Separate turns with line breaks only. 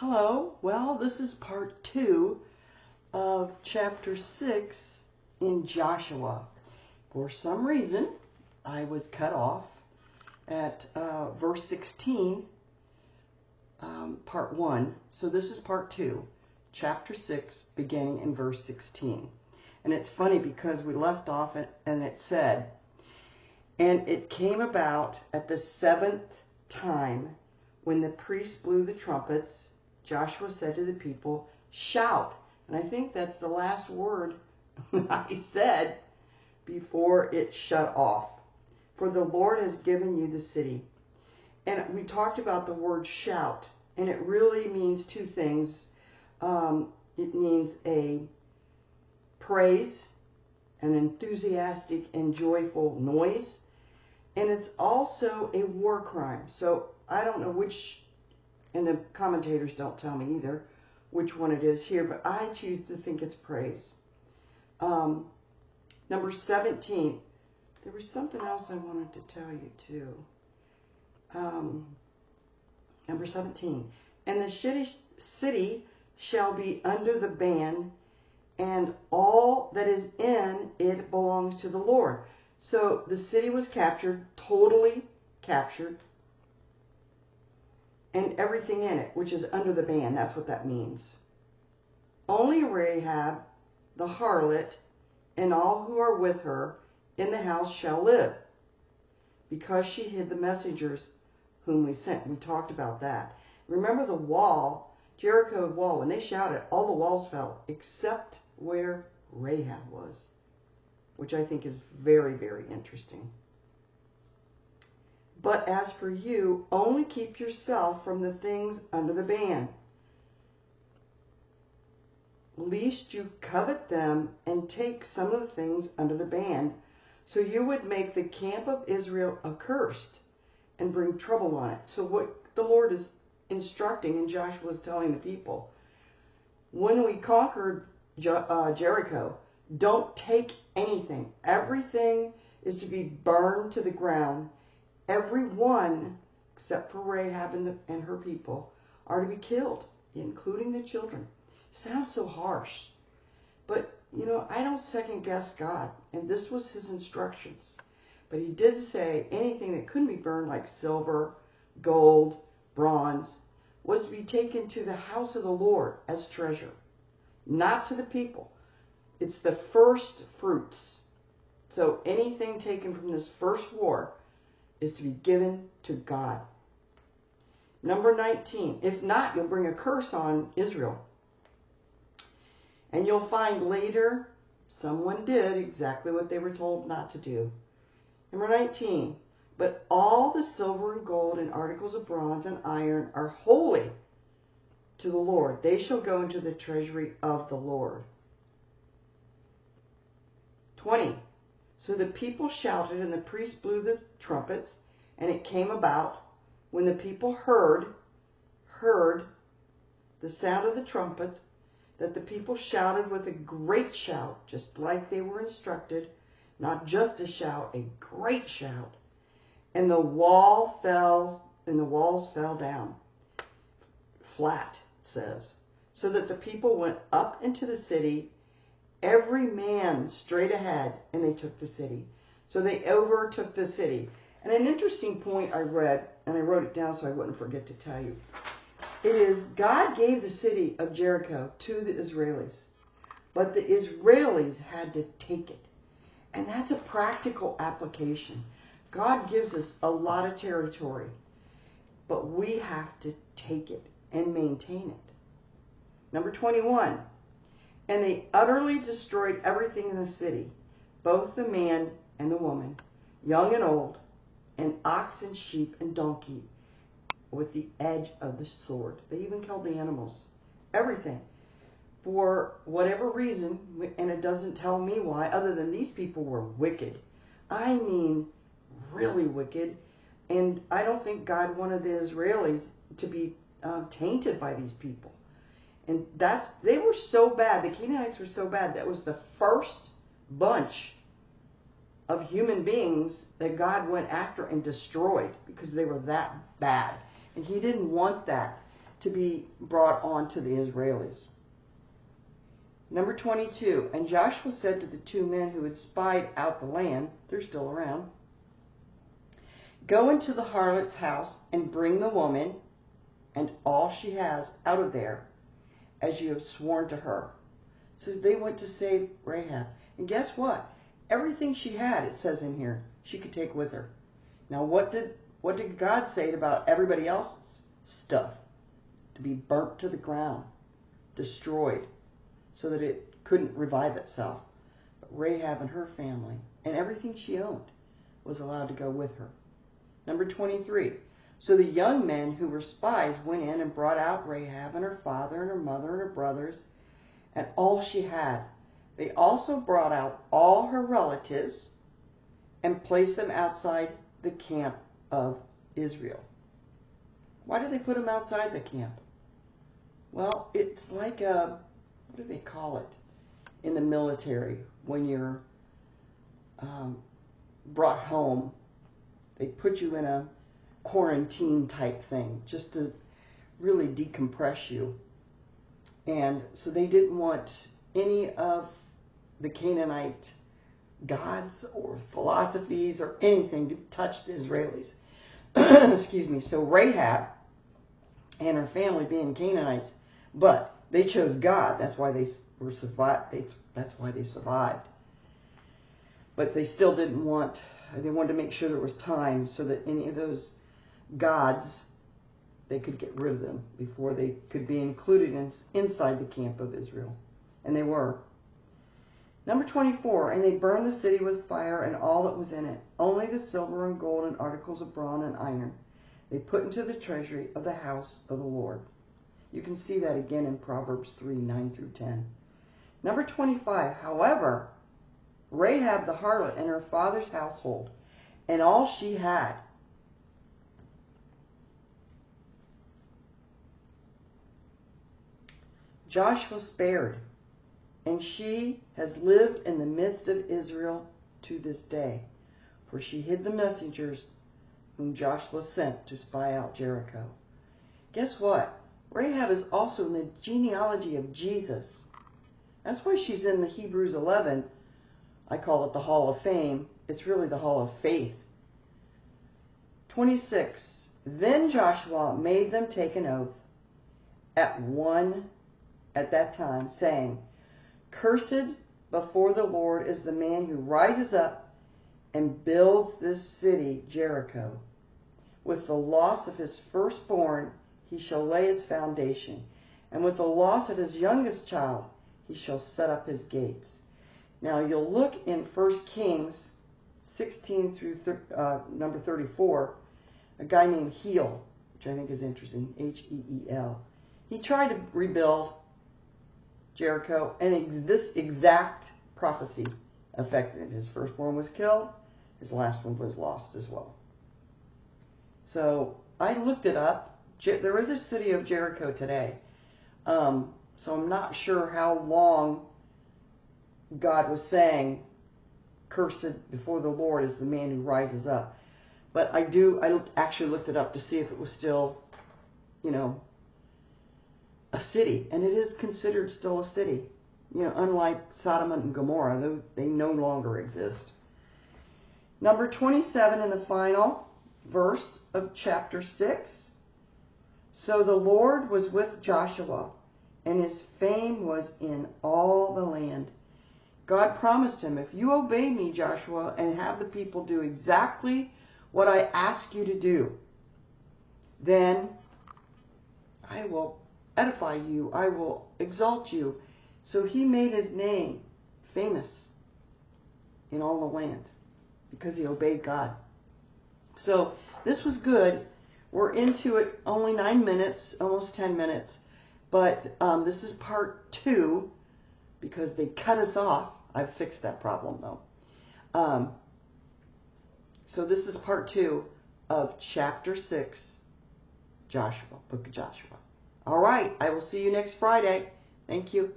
Hello. Well, this is part 2 of chapter 6 in Joshua. For some reason, I was cut off at verse 16, part 1. So this is part 2, chapter 6, beginning in verse 16. And it's funny because we left off and it said, "And it came about at the 7th time when the priests blew the trumpets, Joshua said to the people, 'Shout.'" And I think that's the last word I said before it shut off. "For the Lord has given you the city." And we talked about the word shout, and it really means two things. It means a praise, an enthusiastic and joyful noise, and it's also a war crime. So I don't know which, and the commentators don't tell me either which one it is here, but I choose to think it's praise. Number 17. There was something else I wanted to tell you too. Number 17. "And the city shall be under the ban, and all that is in it belongs to the Lord." So the city was captured, totally captured, and everything in it, which is under the ban. That's what that means. "Only Rahab, the harlot, and all who are with her in the house shall live, because she hid the messengers whom we sent." We talked about that. Remember the wall, Jericho wall, when they shouted, all the walls fell except where Rahab was, which I think is very, very interesting. "But as for you, only keep yourself from the things under the ban, lest you covet them and take some of the things under the ban, so you would make the camp of Israel accursed and bring trouble on it." So what the Lord is instructing, and Joshua is telling the people, when we conquered Jericho, don't take anything. Everything is to be burned to the ground. Everyone, except for Rahab and her people, are to be killed, including the children. Sounds so harsh, but I don't second guess God, and this was his instructions. But he did say anything that couldn't be burned, like silver, gold, bronze, was to be taken to the house of the Lord as treasure, not to the people. It's the first fruits. So anything taken from this first war is to be given to God. Number 19. "If not, you'll bring a curse on Israel." And you'll find later someone did exactly what they were told not to do. Number 19. "But all the silver and gold and articles of bronze and iron are holy to the Lord. They shall go into the treasury of the Lord." 20. "So the people shouted, and the priests blew the trumpets, and it came about when the people heard the sound of the trumpet, that the people shouted with a great shout," just like they were instructed, not just a shout, a great shout. "And the walls fell down flat," it says, "so that the people went up into the city, every man straight ahead, and they took the city." So they overtook the city. And an interesting point I read, and I wrote it down so I wouldn't forget to tell you, it is God gave the city of Jericho to the Israelis, but the Israelis had to take it. And that's a practical application. God gives us a lot of territory, but we have to take it and maintain it. Number 21. "And they utterly destroyed everything in the city, both the man and the woman, young and old, and ox and sheep and donkey, with the edge of the sword." They even killed the animals. Everything. For whatever reason, and it doesn't tell me why, other than these people were wicked. I mean, really wicked. And I don't think God wanted the Israelis to be tainted by these people. And they were so bad. The Canaanites were so bad. That was the first bunch of human beings that God went after and destroyed because they were that bad. And he didn't want that to be brought on to the Israelis. Number 22, and Joshua said to the two men who had spied out the land, they're still around, go into the harlot's house and bring the woman and all she has out of there, as you have sworn to her. So they went to save Rahab. And guess what? Everything she had, it says in here, she could take with her. Now what did God say about everybody else's stuff? To be burnt to the ground, destroyed, so that it couldn't revive itself. But Rahab and her family and everything she owned was allowed to go with her. Number 23. So the young men who were spies went in and brought out Rahab and her father and her mother and her brothers and all she had. They also brought out all her relatives and placed them outside the camp of Israel. Why did they put them outside the camp? Well, it's like a, what do they call it in the military when you're brought home? They put you in a quarantine type thing just to really decompress you. And so they didn't want any of the Canaanite gods or philosophies or anything to touch the Israelis. Excuse me. So Rahab and her family being Canaanites, but they chose God. That's why they were survived. That's why they survived. But they still didn't want. They wanted to make sure there was time so that any of those gods, they could get rid of them before they could be included inside the camp of Israel. And they were. Number 24, and they burned the city with fire and all that was in it, only the silver and gold and articles of bronze and iron they put into the treasury of the house of the Lord. You can see that again in Proverbs 3, 9 through 10. Number 25, however, Rahab the harlot and her father's household and all she had Joshua spared, and she has lived in the midst of Israel to this day, for she hid the messengers whom Joshua sent to spy out Jericho. Guess what? Rahab is also in the genealogy of Jesus. That's why she's in the Hebrews 11. I call it the Hall of Fame. It's really the Hall of Faith. 26. Then Joshua made them take an oath at that time, saying, cursed before the Lord is the man who rises up and builds this city, Jericho. With the loss of his firstborn, he shall lay its foundation, and with the loss of his youngest child, he shall set up his gates. Now you'll look in 1 Kings 16 through number 34, a guy named Heel, which I think is interesting, H-E-E-L. He tried to rebuild Jericho, and this exact prophecy affected him. His firstborn was killed, his last one was lost as well. So I looked it up. There is a city of Jericho today. So I'm not sure how long God was saying, cursed before the Lord is the man who rises up. But I actually looked it up to see if it was still, a city. And it is considered still a city. Unlike Sodom and Gomorrah, they no longer exist. Number 27 in the final verse of chapter 6. So the Lord was with Joshua, and his fame was in all the land. God promised him, if you obey me, Joshua, and have the people do exactly what I ask you to do, then I will edify you, I will exalt you. So he made his name famous in all the land because he obeyed God. So this was good. We're into it only 9 minutes, almost 10 minutes. But this is part 2 because they cut us off. I've fixed that problem though. So this is part 2 of chapter 6, Joshua, book of Joshua. All right, I will see you next Friday. Thank you.